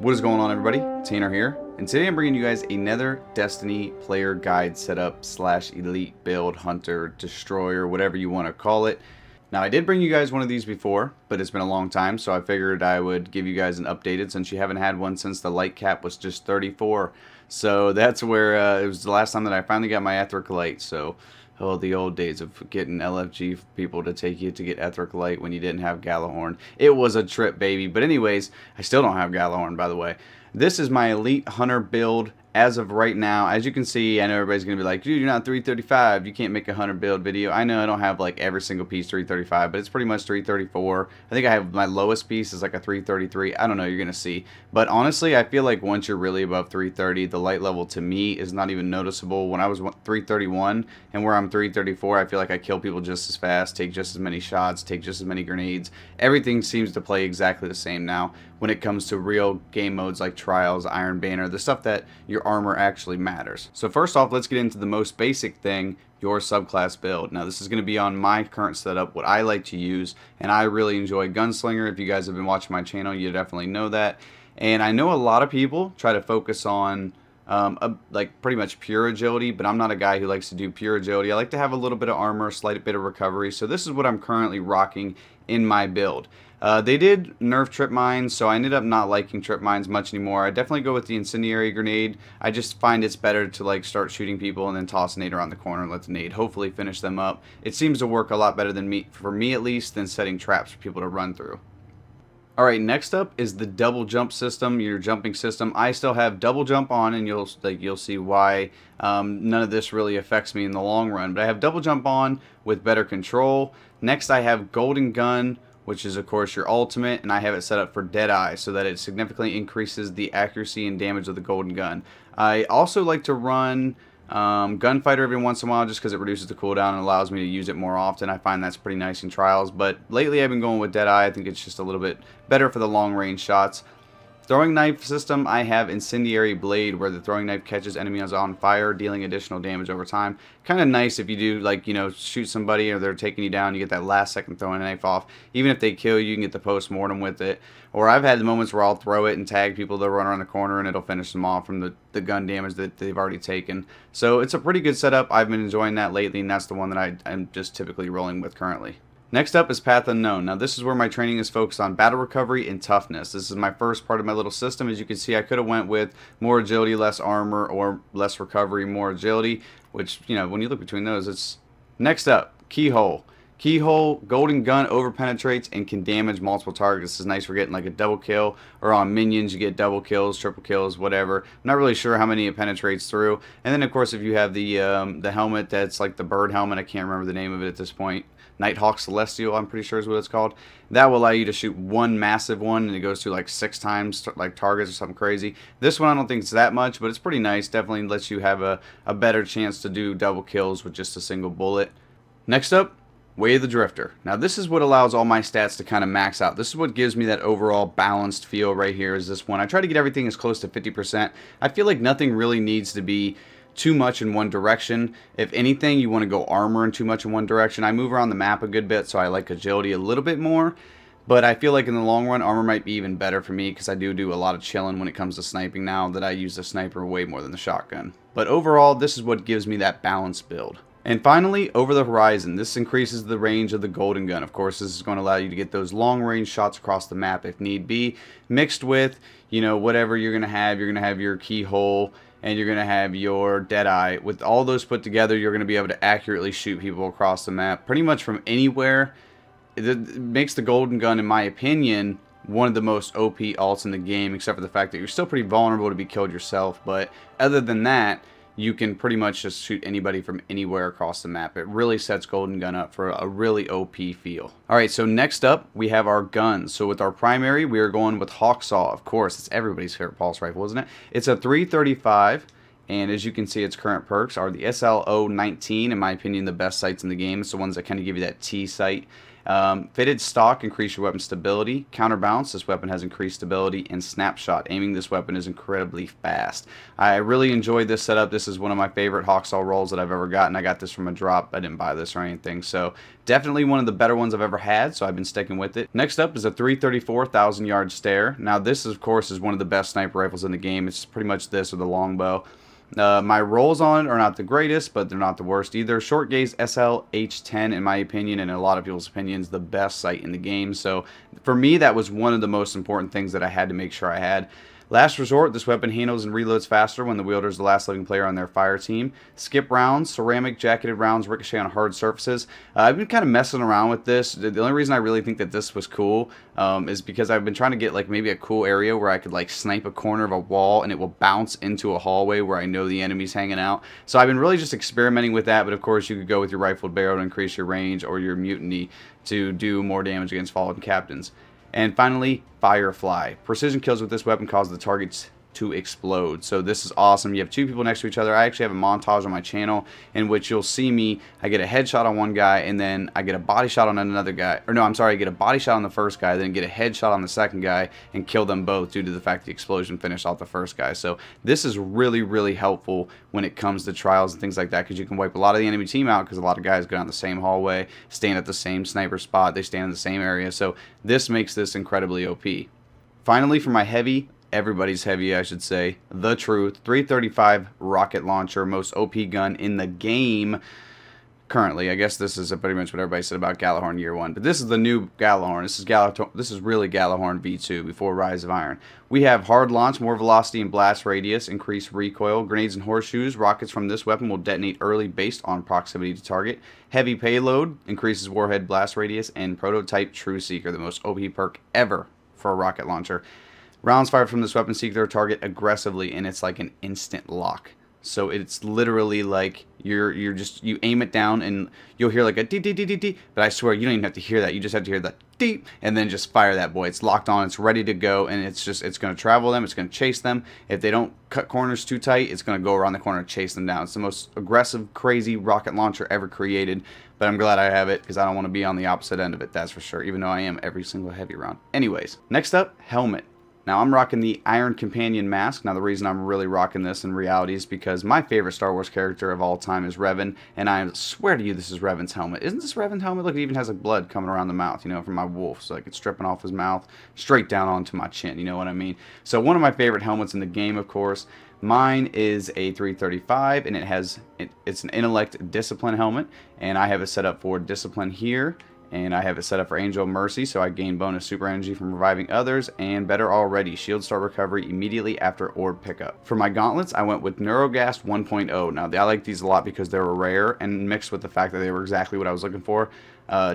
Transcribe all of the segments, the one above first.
What is going on, everybody? Tanner here, and today I'm bringing you guys another Destiny player guide setup slash elite build, hunter, destroyer, whatever you want to call it. Now, I did bring you guys one of these before, but it's been a long time, so I figured I would give you guys an updated since you haven't had one since the light cap was just 34. So that's where it was the last time that I finally got my Etheric Light. So, oh, the old days of getting LFG people to take you to get Etheric Light when you didn't have Galahorn. It was a trip, baby. But anyways, I still don't have Galahorn, by the way. This is my Elite Hunter build as of right now. As you can see, I know everybody's going to be like, dude, you're not 335. You can't make a Hunter build video. I know I don't have like every single piece 335, but it's pretty much 334. I think I have my lowest piece is like a 333. I don't know. You're going to see. But honestly, I feel like once you're really above 330, the light level to me is not even noticeable. When I was 331 and where I'm 334, I feel like I kill people just as fast, take just as many shots, take just as many grenades. Everything seems to play exactly the same now when it comes to real game modes like Trials, Iron Banner, the stuff that your armor actually matters. So first off, let's get into the most basic thing, your subclass build. Now this is going to be on my current setup, what I like to use, and I really enjoy Gunslinger. If you guys have been watching my channel, you definitely know that. And I know a lot of people try to focus on like pretty much pure agility, but I'm not a guy who likes to do pure agility. I like to have a little bit of armor, a slight bit of recovery. So this is what I'm currently rocking in my build. They did nerf trip mines, so I ended up not liking trip mines much anymore. I definitely go with the incendiary grenade. I just find it's better to like start shooting people and then toss a nade around the corner and let the nade hopefully finish them up. It seems to work a lot better than for me at least, than setting traps for people to run through. Alright, next up is the double jump system, your jumping system. I still have double jump on, and you'll see why none of this really affects me in the long run. But I have double jump on with better control. Next I have golden gun, which is of course your ultimate, and I have it set up for Deadeye so that it significantly increases the accuracy and damage of the golden gun. I also like to run Gunfighter every once in a while just because it reduces the cooldown and allows me to use it more often. I find that's pretty nice in Trials, but lately I've been going with Deadeye. I think it's just a little bit better for the long range shots. Throwing knife system, I have Incendiary Blade, where the throwing knife catches enemies on fire, dealing additional damage over time. Kind of nice if you do, like, you know, shoot somebody or they're taking you down, you get that last second throwing a knife off. Even if they kill you, you can get the post-mortem with it. Or I've had the moments where I'll throw it and tag people, they'll run around the corner and it'll finish them off from the gun damage that they've already taken. So it's a pretty good setup. I've been enjoying that lately, and that's the one that I'm just typically rolling with currently. Next up is Path Unknown. Now this is where my training is focused on battle recovery and toughness. This is my first part of my little system. As you can see, I could have went with more agility, less armor, or less recovery, more agility, which, you know, when you look between those, it's... Next up, Keyhole. Keyhole, golden gun over penetrates and can damage multiple targets. This is nice for getting like a double kill, or on minions you get double kills, triple kills, whatever. I'm not really sure how many it penetrates through. And then of course if you have the helmet that's like the bird helmet, I can't remember the name of it at this point. Nighthawk Celestial, I'm pretty sure is what it's called. That will allow you to shoot one massive one, and it goes through like 6 times like targets or something crazy. This one I don't think it's that much, but it's pretty nice. Definitely lets you have a better chance to do double kills with just a single bullet. Next up, Way of the Drifter. Now this is what allows all my stats to kind of max out. This is what gives me that overall balanced feel right here is this one. I try to get everything as close to 50%. I feel like nothing really needs to be too much in one direction. If anything, you want to go armor and too much in one direction. I move around the map a good bit, so I like agility a little bit more. But I feel like in the long run, armor might be even better for me because I do a lot of chilling when it comes to sniping now that I use the sniper way more than the shotgun. But overall, this is what gives me that balanced build. And finally, Over the Horizon. This increases the range of the golden gun. Of course, this is going to allow you to get those long range shots across the map if need be, mixed with, you know, whatever you're going to have. You're going to have your Keyhole, and you're going to have your Deadeye. With all those put together, you're going to be able to accurately shoot people across the map pretty much from anywhere. It makes the golden gun, in my opinion, one of the most OP alts in the game, except for the fact that you're still pretty vulnerable to be killed yourself. But other than that, you can pretty much just shoot anybody from anywhere across the map. It really sets golden gun up for a really OP feel. Alright, so next up we have our guns. So with our primary, we are going with Hawksaw. Of course, it's everybody's favorite pulse rifle, isn't it? It's a 335, and as you can see, its current perks are the SLO 19, in my opinion, the best sights in the game. It's the ones that kind of give you that T sight. Fitted stock, increase your weapon stability. Counterbalance, this weapon has increased stability. And snapshot, aiming this weapon is incredibly fast. I really enjoyed this setup. This is one of my favorite Hawksaw rolls that I've ever gotten. I got this from a drop. I didn't buy this or anything. So definitely one of the better ones I've ever had, so I've been sticking with it. Next up is a 334 1,000-yard stare. Now this, of course, is one of the best sniper rifles in the game. It's pretty much this with a longbow. My rolls on it are not the greatest, but they're not the worst either. Short gaze SLH10, in my opinion, and in a lot of people's opinions, the best sight in the game. So for me, that was one of the most important things that I had to make sure I had. Last resort, this weapon handles and reloads faster when the wielder is the last living player on their fire team. Skip rounds, ceramic jacketed rounds ricochet on hard surfaces. I've been kind of messing around with this. The only reason I really think that this was cool is because I've been trying to get like maybe a cool area where I could like snipe a corner of a wall and it will bounce into a hallway where I know the enemy's hanging out. So I've been really just experimenting with that, but of course you could go with your rifled barrel to increase your range, or your mutiny to do more damage against fallen captains. And finally, Firefly. Precision kills with this weapon cause the targets to explode. So this is awesome. You have two people next to each other. I actually have a montage on my channel in which you'll see me. I get a headshot on one guy, and then I get a body shot on another guy. Or no, I'm sorry, I get a body shot on the first guy, then get a headshot on the second guy, and kill them both due to the fact the explosion finished off the first guy. So this is really, really helpful when it comes to trials and things like that, because you can wipe a lot of the enemy team out, because a lot of guys go down the same hallway, stand at the same sniper spot, they stand in the same area. So this makes this incredibly OP. Finally, for my heavy, everybody's heavy, I should say, The Truth 335 rocket launcher, most OP gun in the game currently. I guess this is pretty much what everybody said about Gjallarhorn Year 1, but this is the new Gjallarhorn. This is really Gjallarhorn V2 before Rise of Iron. We have hard launch, more velocity and blast radius, increased recoil, grenades and horseshoes. Rockets from this weapon will detonate early based on proximity to target. Heavy payload, increases warhead blast radius, and prototype True Seeker, the most OP perk ever for a rocket launcher. Rounds fired from this weapon seek their target aggressively, and it's like an instant lock. So it's literally like you aim it down and you'll hear like a dee dee dee dee dee, but I swear you don't even have to hear that. You just have to hear the dee, and then just fire that boy. It's locked on, it's ready to go, and it's going to travel them, it's going to chase them. If they don't cut corners too tight, it's going to go around the corner and chase them down. It's the most aggressive, crazy rocket launcher ever created, but I'm glad I have it because I don't want to be on the opposite end of it, that's for sure, even though I am every single heavy round. Anyways, next up, helmet. Now, I'm rocking the Iron Companion mask. Now, the reason I'm really rocking this in reality is because my favorite Star Wars character of all time is Revan, and I swear to you this is Revan's helmet. Isn't this Revan's helmet? Look, it even has like blood coming around the mouth, you know, from my wolf. So like it's dripping off his mouth straight down onto my chin, you know what I mean? So one of my favorite helmets in the game, of course. Mine is a 335, and it's an Intellect Discipline helmet, and I have it set up for Discipline here. And I have it set up for Angel Mercy, so I gain bonus super energy from reviving others, and better already, shield start recovery immediately after orb pickup. For my gauntlets, I went with Neurogast 1.0. Now, I like these a lot because they were rare, and mixed with the fact that they were exactly what I was looking for.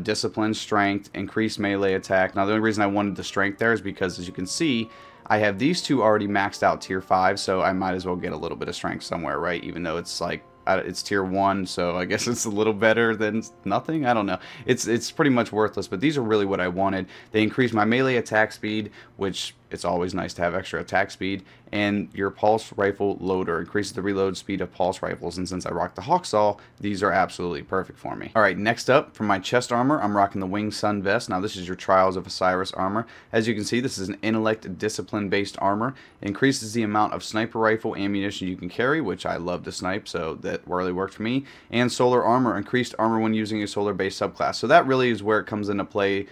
Discipline, strength, increased melee attack. Now, the only reason I wanted the strength there is because, as you can see, I have these two already maxed out tier 5, so I might as well get a little bit of strength somewhere, right? Even though it's like, it's tier 1, so I guess it's a little better than nothing. I don't know. It's pretty much worthless, but these are really what I wanted. They increase my melee attack speed, which it's always nice to have extra attack speed, and your pulse rifle loader increases the reload speed of pulse rifles, and since I rock the Hawksaw, these are absolutely perfect for me. Alright, next up, for my chest armor, I'm rocking the Winged Sun Vest. Now this is your Trials of Osiris armor. As you can see, this is an Intellect Discipline based armor. It increases the amount of sniper rifle ammunition you can carry, which I love to snipe, so that really worked for me. And solar armor, increased armor when using a solar based subclass. So that really is where it comes into play,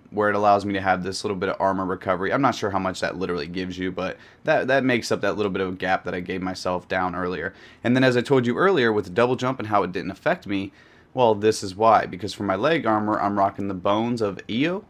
where it allows me to have this little bit of armor recovery. I'm not sure how much that literally gives you, but that makes up that little bit of a gap that I gave myself down earlier. And then, as I told you earlier with the double jump and how it didn't affect me, well, this is why. Because for my leg armor, I'm rocking the Bones of Io.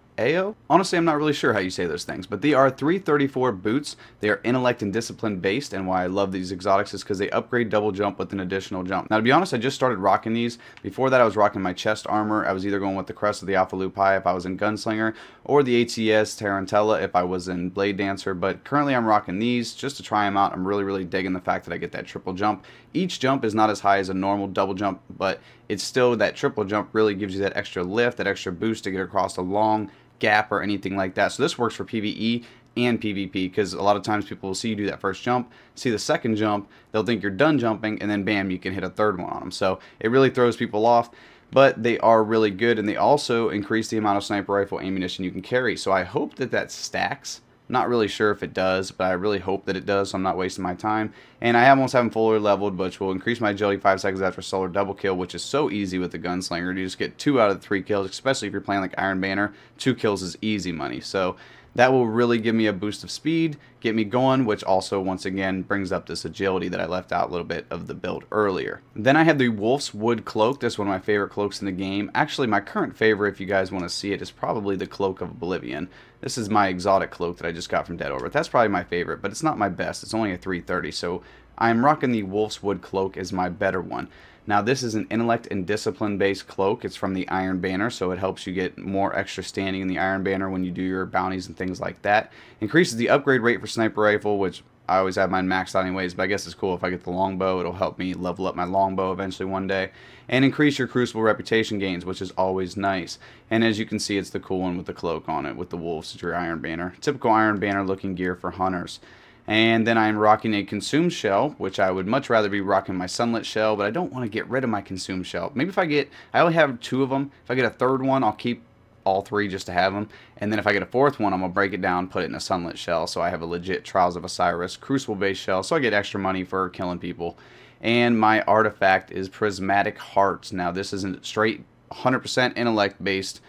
Honestly, I'm not really sure how you say those things, but they are 334 boots. They are intellect and discipline based, and why I love these exotics is because they upgrade double jump with an additional jump. Now, to be honest, I just started rocking these. Before that, I was rocking my chest armor. I was either going with the crest of the Alpha Lupi if I was in Gunslinger, or the ATS Tarantella if I was in Blade Dancer, but currently I'm rocking these just to try them out. I'm really digging the fact that I get that triple jump. Each jump is not as high as a normal double jump, but it's still, that triple jump really gives you that extra lift, that extra boost to get across a long gap or anything like that. So this works for PvE and PvP, because a lot of times people will see you do that first jump, see the second jump, they'll think you're done jumping, and then bam, you can hit a third one on them. So it really throws people off. but they are really good, and they also increase the amount of sniper rifle ammunition you can carry. So I hope that that stacks. Not really sure if it does, but I really hope that it does, so I'm not wasting my time. And I almost have them fully leveled, which will increase my agility 5 seconds after solar double kill, which is so easy with the gunslinger. You just get 2 out of the 3 kills, especially if you're playing like Iron Banner. 2 kills is easy money. So that will really give me a boost of speed, get me going, which also, once again, brings up this agility that I left out a little bit of the build earlier. Then I have the WOLFSWOOD cloak. This is one of my favorite cloaks in the game. Actually, my current favorite, if you guys want to see it, is probably the Cloak of Oblivion. This is my exotic cloak that I just got from Dead Orbit. That's probably my favorite, but it's not my best. It's only a 330, so I'm rocking the WOLFSWOOD cloak as my better one. Now, this is an intellect and discipline based cloak. It's from the Iron Banner, so it helps you get more extra standing in the Iron Banner when you do your bounties and things like that. Increases the upgrade rate for sniper rifle, which I always have mine maxed out anyways, but I guess it's cool if I get the longbow. It'll help me level up my longbow eventually one day. And increase your Crucible reputation gains, which is always nice. And as you can see, it's the cool one with the cloak on it, with the wolves. It's your Iron Banner. Typical Iron Banner looking gear for hunters. And then I'm rocking a consumed shell, which I would much rather be rocking my sunlit shell, but I don't want to get rid of my consumed shell. Maybe if I only have 2 of them. If I get a 3rd one, I'll keep all 3 just to have them. And then if I get a 4th one, I'm going to break it down, put it in a sunlit shell, so I have a legit Trials of Osiris Crucible based shell, so I get extra money for killing people. And my artifact is Prismatic Hearts. Now this is a straight 100% intellect based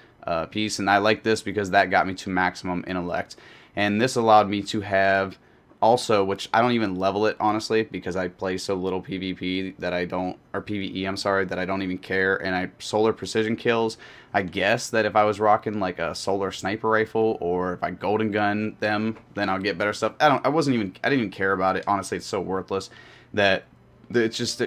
piece, and I like this because that got me to maximum intellect. And this allowed me to have also, which I don't even level it honestly because I play so little PvP that I don't, or PvE, I'm sorry, that I don't even care. And I solar precision kills. I guess that if I was rocking like a solar sniper rifle, or if I golden gun them, then I'll get better stuff. I didn't even care about it. Honestly, it's so worthless that it's just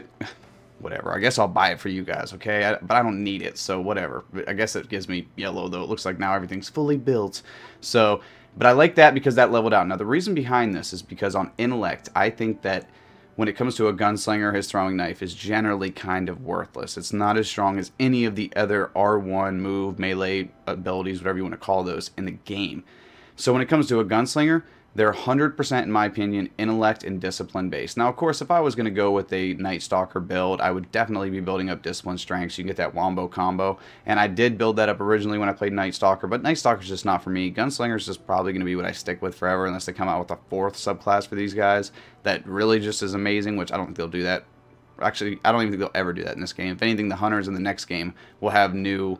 whatever. I guess I'll buy it for you guys, okay? But I don't need it, so whatever. I guess it gives me yellow, though. It looks like now everything's fully built. So, but I like that because that leveled out. Now, the reason behind this is because on intellect, I think that when it comes to a gunslinger, his throwing knife is generally kind of worthless. It's not as strong as any of the other R1 move, melee abilities, whatever you want to call those, in the game. So when it comes to a gunslinger, they're 100%, in my opinion, intellect and discipline based. Now, of course, if I was going to go with a Night Stalker build, I would definitely be building up discipline strength so you can get that wombo combo. And I did build that up originally when I played Night Stalker, but Night Stalker's just not for me. Gunslinger is just probably going to be what I stick with forever unless they come out with a 4th subclass for these guys that really just is amazing, which I don't think they'll do that. Actually, I don't even think they'll ever do that in this game. If anything, the hunters in the next game will have new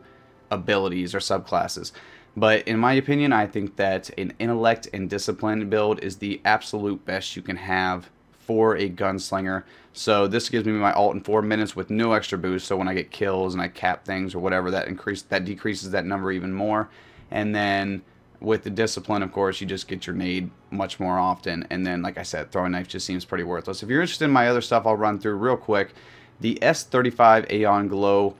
abilities or subclasses. But in my opinion, I think that an intellect and discipline build is the absolute best you can have for a gunslinger. So this gives me my ult in 4 minutes with no extra boost. So when I get kills and I cap things or whatever, that decreases that number even more. And then with the discipline, of course, you just get your nade much more often. And then, like I said, throwing knife just seems pretty worthless. If you're interested in my other stuff, I'll run through real quick. The S35 Aeon Glow.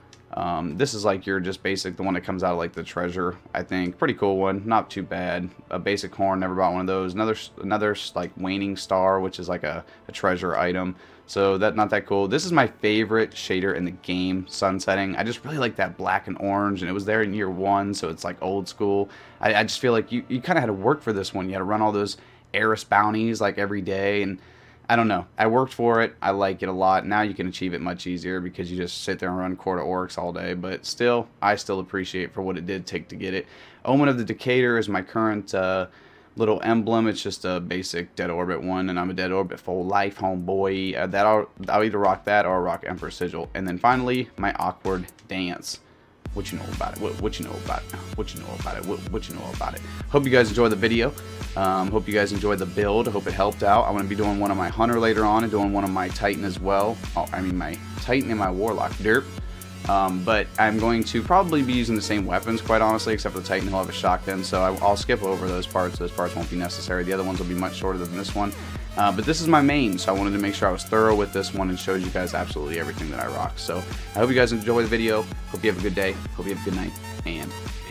This is like your just basic, the one that comes out of like the treasure, I think. Pretty cool one, not too bad. A basic horn, never bought one of those. Another like waning star, which is like a treasure item. So that's not that cool. This is my favorite shader in the game, sunsetting. I just really like that black and orange, and it was there in year 1, so it's like old school. I just feel like you kind of had to work for this one. You had to run all those Eris bounties like every day, and I don't know. I worked for it. I like it a lot. Now you can achieve it much easier because you just sit there and run Court of Oryx all day. But still, I still appreciate for what it did take to get it. Omen of the Decatur is my current little emblem. It's just a basic Dead Orbit one, and I'm a Dead Orbit full life, homeboy. I'll either rock that or rock Emperor Sigil. And then finally, my awkward dance. What you know about it? What you know about it? What you know about it? What you know about it? Hope you guys enjoyed the video. Hope you guys enjoyed the build. Hope it helped out. I'm going to be doing one of my Hunter later on and doing one of my Titan as well. Oh, I mean my Titan and my Warlock. Derp. But I'm going to probably be using the same weapons, quite honestly, except for the Titan, he'll have a shotgun, so I'll skip over those parts. Those parts won't be necessary. The other ones will be much shorter than this one. But this is my main, so I wanted to make sure I was thorough with this one and showed you guys absolutely everything that I rock. So I hope you guys enjoy the video. Hope you have a good day. Hope you have a good night, and peace.